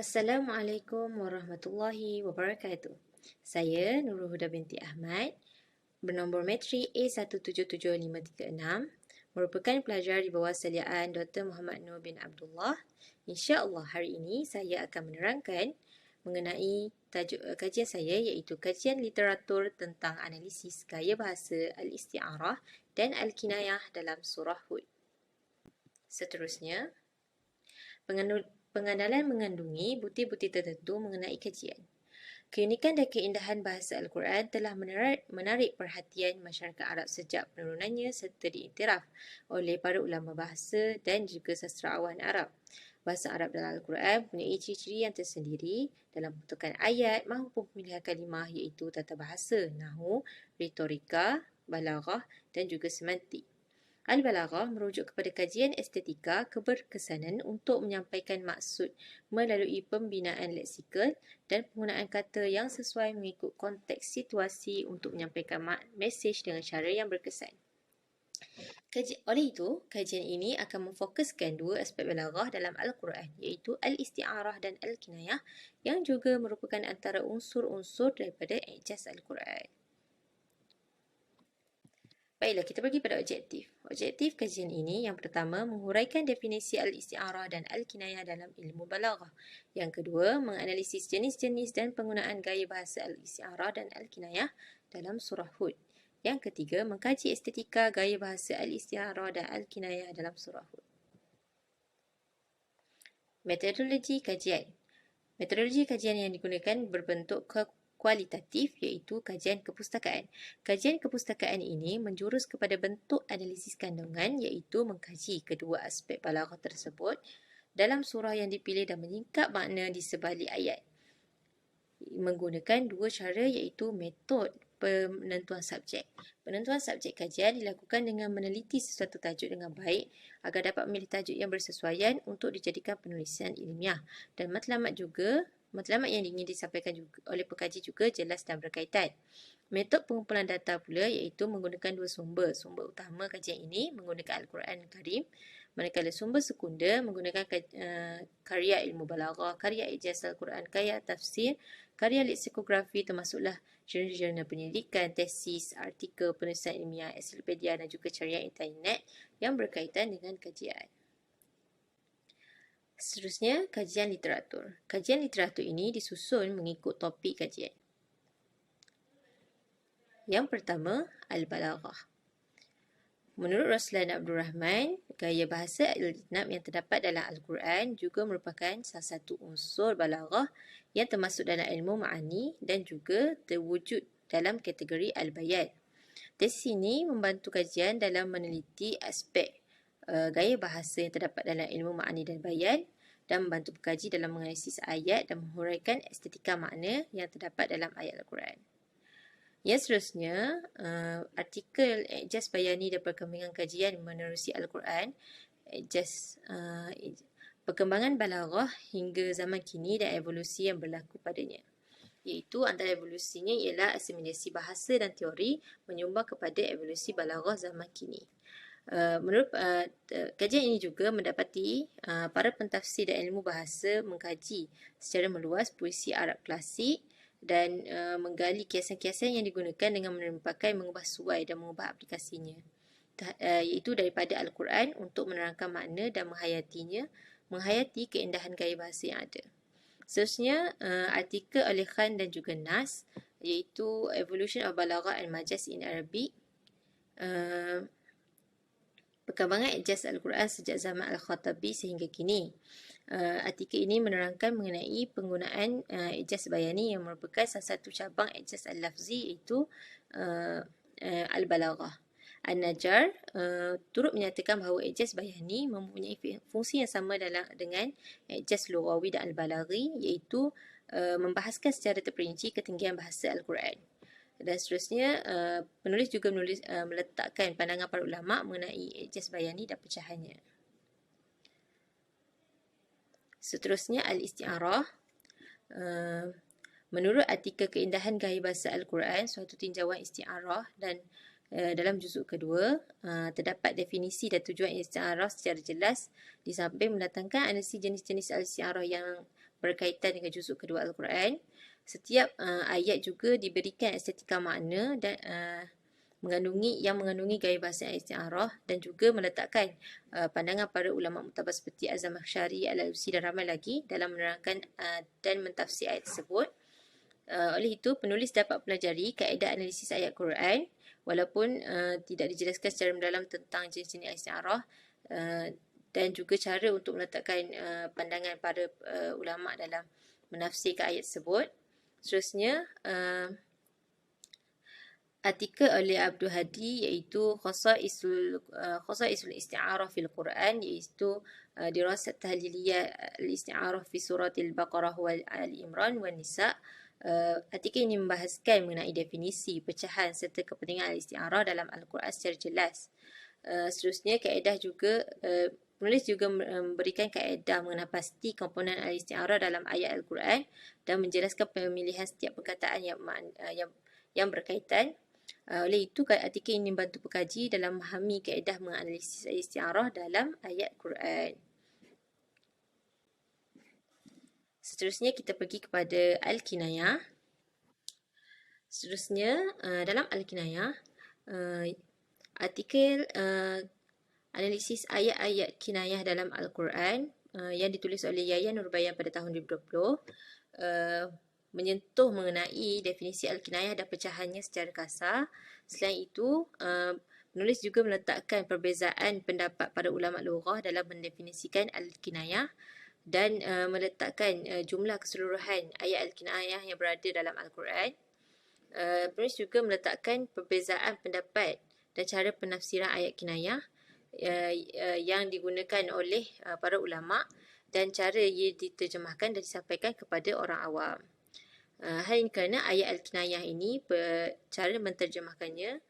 Assalamualaikum warahmatullahi wabarakatuh. Saya Nurul Huda binti Ahmad, bernombor metrik A177536, merupakan pelajar di bawah saliaan Dr. Muhammad Nur bin Abdullah. InsyaAllah hari ini saya akan menerangkan mengenai tajuk kajian saya iaitu kajian literatur tentang analisis gaya bahasa al-isti'arah dan al-kinayah dalam surah Hud. Seterusnya, pengenalan mengandungi butir-butir tertentu mengenai kajian. Keunikan dan keindahan bahasa Al-Quran telah menarik perhatian masyarakat Arab sejak penurunannya serta diiktiraf oleh para ulama bahasa dan juga sastrawan Arab. Bahasa Arab dalam Al-Quran mempunyai ciri-ciri yang tersendiri dalam bentukan ayat maupun pemilihan kalimah iaitu tata bahasa, nahu, retorika, balaghah dan juga semantik. Al-Balaghah merujuk kepada kajian estetika keberkesanan untuk menyampaikan maksud melalui pembinaan leksikal dan penggunaan kata yang sesuai mengikut konteks situasi untuk menyampaikan mesej dengan cara yang berkesan. Oleh itu, kajian ini akan memfokuskan dua aspek balaghah dalam Al-Quran iaitu al-isti'arah dan al-kinayah yang juga merupakan antara unsur-unsur daripada ijaz Al-Quran. Baiklah, kita pergi pada objektif. Objektif kajian ini yang pertama, menghuraikan definisi al-isti'arah dan al-kinayah dalam ilmu balaghah. Yang kedua, menganalisis jenis-jenis dan penggunaan gaya bahasa al-isti'arah dan al-kinayah dalam surah Hud. Yang ketiga, mengkaji estetika gaya bahasa al-isti'arah dan al-kinayah dalam surah Hud. Metodologi kajian. Metodologi kajian yang digunakan berbentuk kualitatif iaitu kajian kepustakaan. Kajian kepustakaan ini menjurus kepada bentuk analisis kandungan iaitu mengkaji kedua aspek balaghah tersebut dalam surah yang dipilih dan menyingkap makna di sebalik ayat. Menggunakan dua cara iaitu metod penentuan subjek. Penentuan subjek kajian dilakukan dengan meneliti sesuatu tajuk dengan baik agar dapat memilih tajuk yang bersesuaian untuk dijadikan penulisan ilmiah. Dan matlamat yang ingin disampaikan juga oleh pekaji juga jelas dan berkaitan. Metod pengumpulan data pula iaitu menggunakan dua sumber. Sumber utama kajian ini menggunakan Al-Quran Karim, manakala sumber sekunder menggunakan karya ilmu balaghah, karya ijaz Al-Quran, karya tafsir, karya leksikografi termasuklah jurnal-jurnal penyelidikan, tesis, artikel, penulisan ilmiah, ensiklopedia dan juga carian internet yang berkaitan dengan kajian. Seterusnya, kajian literatur. Kajian literatur ini disusun mengikut topik kajian. Yang pertama, Al-Balaghah. Menurut Roslan Abdul Rahman, gaya bahasa al-itnab yang terdapat dalam Al-Quran juga merupakan salah satu unsur balaghah yang termasuk dalam ilmu ma'ani dan juga terwujud dalam kategori al-bayan. Tesis ini membantu kajian dalam meneliti aspek gaya bahasa yang terdapat dalam ilmu ma'ani dan bayan dan membantu pekaji dalam menganalisis ayat dan menghuraikan estetika makna yang terdapat dalam ayat Al-Quran. Yang seterusnya, artikel Ijaz Bayani dan Perkembangan Kajian Menerusi Al-Quran, perkembangan balaghah hingga zaman kini dan evolusi yang berlaku padanya. Iaitu antara evolusinya ialah asimilasi bahasa dan teori menyumbang kepada evolusi balaghah zaman kini. Menurut kajian ini juga mendapati para pentafsir dan ilmu bahasa mengkaji secara meluas puisi Arab klasik dan menggali kiasan-kiasan yang digunakan dengan merupakan mengubah suai dan mengubah aplikasinya, iaitu daripada Al-Quran untuk menerangkan makna dan menghayati keindahan gaya bahasa yang ada. Seterusnya, artikel oleh Khan dan juga Nas, iaitu Evolution of Balaghah and Majaz in Arabic, perkembangan ijaz Al-Quran sejak zaman Al-Khattabi sehingga kini. Artikel ini menerangkan mengenai penggunaan ijaz bayani yang merupakan salah satu cabang ijaz al-lafzi iaitu al-balaghah. An-Najjar turut menyatakan bahawa ijaz bayani mempunyai fungsi yang sama dengan ijaz lughawi dan al-balaghi iaitu membahaskan secara terperinci ketinggian bahasa Al-Quran. Dan seterusnya, penulis juga meletakkan pandangan para ulama mengenai ijaz bayani dan pecahannya. Seterusnya, al-isti'arah. Menurut artikel Keindahan Gaya Bahasa Al-Quran, suatu tinjauan isti'arah dan dalam juzuk kedua, terdapat definisi dan tujuan isti'arah secara jelas di samping mendatangkan analisis jenis-jenis al-isti'arah yang berkaitan dengan juzuk kedua Al-Quran. Setiap ayat juga diberikan estetika makna dan mengandungi gaya bahasa isti'arah, dan juga meletakkan pandangan para ulama muktabar seperti Az-Zamakhsyari, Al-Alusi dan ramai lagi dalam menerangkan dan mentafsir ayat tersebut. Oleh itu, penulis dapat pelajari kaedah analisis ayat Quran walaupun tidak dijelaskan secara mendalam tentang jenis-jenis isti'arah, dan juga cara untuk meletakkan pandangan para ulama dalam menafsirkan ayat tersebut. Seterusnya, artikel oleh Abdul Hadi iaitu Khasaisul Isti'arah fil Quran, iaitu Dirasat Tahliliyah al-Isti'arah fi Surat Al-Baqarah wal Al-Imran wal Nisa. Artikel ini membahaskan mengenai definisi, pecahan serta kepentingan al-isti'arah dalam Al-Quran secara jelas. Seterusnya, kaedah juga penulis juga memberikan kaedah mengenai pasti komponen al-isti'arah dalam ayat Al-Quran dan menjelaskan pemilihan setiap perkataan yang berkaitan. Oleh itu, artikel ini membantu pekaji dalam memahami kaedah menganalisis isti'arah dalam ayat Quran. Seterusnya, kita pergi kepada Al-Kinayah. Seterusnya, dalam Al-Kinayah, artikel analisis ayat-ayat kinayah dalam Al-Quran yang ditulis oleh Yahya Nurbayan pada tahun 2020 menyentuh mengenai definisi Al-Kinayah dan pecahannya secara kasar. Selain itu, penulis juga meletakkan perbezaan pendapat para ulama lughah dalam mendefinisikan Al-Kinayah dan meletakkan jumlah keseluruhan ayat Al-Kinayah yang berada dalam Al-Quran. Penulis juga meletakkan perbezaan pendapat dan cara penafsiran ayat kinayah yang digunakan oleh para ulama dan cara ia diterjemahkan dan disampaikan kepada orang awam. Hal ini kerana ayat Al-Kinayah ini cara menterjemahkannya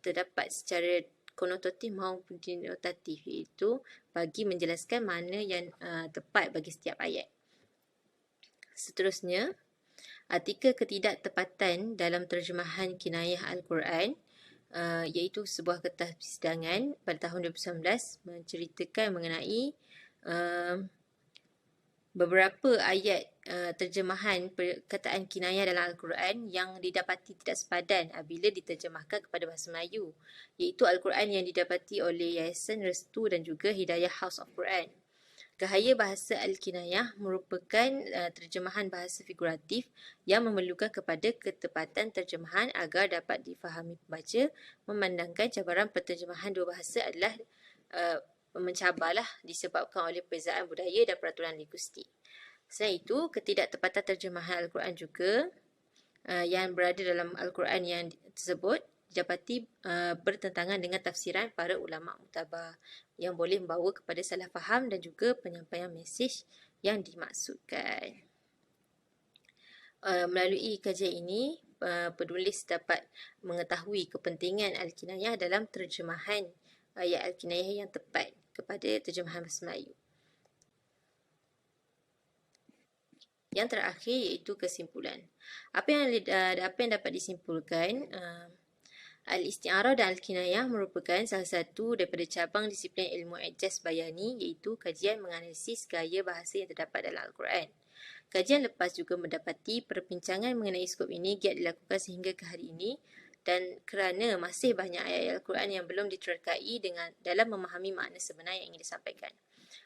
terdapat secara konotatif maupun denotatif, iaitu bagi menjelaskan makna yang tepat bagi setiap ayat. Seterusnya, artikel ketidaktepatan dalam terjemahan kinayah Al-Quran, iaitu sebuah kertas persidangan pada tahun 2019 menceritakan mengenai beberapa ayat terjemahan perkataan kinayah dalam Al-Quran yang didapati tidak sepadan apabila diterjemahkan kepada bahasa Melayu, iaitu Al-Quran yang didapati oleh Yayasan Restu dan juga Hidayah House of Quran. Gaya bahasa Al-Kinayah merupakan terjemahan bahasa figuratif yang memerlukan kepada ketepatan terjemahan agar dapat difahami pembaca, memandangkan cabaran penterjemahan dua bahasa adalah mencabarlah disebabkan oleh perbezaan budaya dan peraturan linguistik. Selain itu, ketidaktepatan terjemahan Al-Quran juga yang berada dalam Al-Quran yang tersebut didapati bertentangan dengan tafsiran para ulama muktabar yang boleh membawa kepada salah faham dan juga penyampaian mesej yang dimaksudkan. Melalui kajian ini, penulis dapat mengetahui kepentingan Al-Kinayah dalam terjemahan ayat Al-Kinayah yang tepat kepada terjemahan bahasa Melayu. Yang terakhir iaitu kesimpulan. Apa yang dapat disimpulkan, Al-Isti'arah dan Al-Kinayah merupakan salah satu daripada cabang disiplin ilmu ijaz bayani, iaitu kajian menganalisis gaya bahasa yang terdapat dalam Al-Quran. Kajian lepas juga mendapati perbincangan mengenai skop ini giat dilakukan sehingga ke hari ini, dan kerana masih banyak ayat Al-Quran yang belum diterkai dalam memahami makna sebenar yang ingin disampaikan.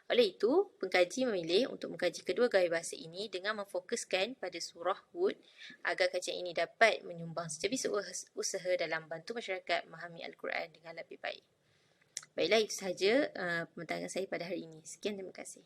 Oleh itu, pengkaji memilih untuk mengkaji kedua gaya bahasa ini dengan memfokuskan pada surah Hud agar kajian ini dapat menyumbang secebis usaha dalam membantu masyarakat memahami Al-Quran dengan lebih baik. Baiklah, itu sahaja pembincangan saya pada hari ini. Sekian, terima kasih.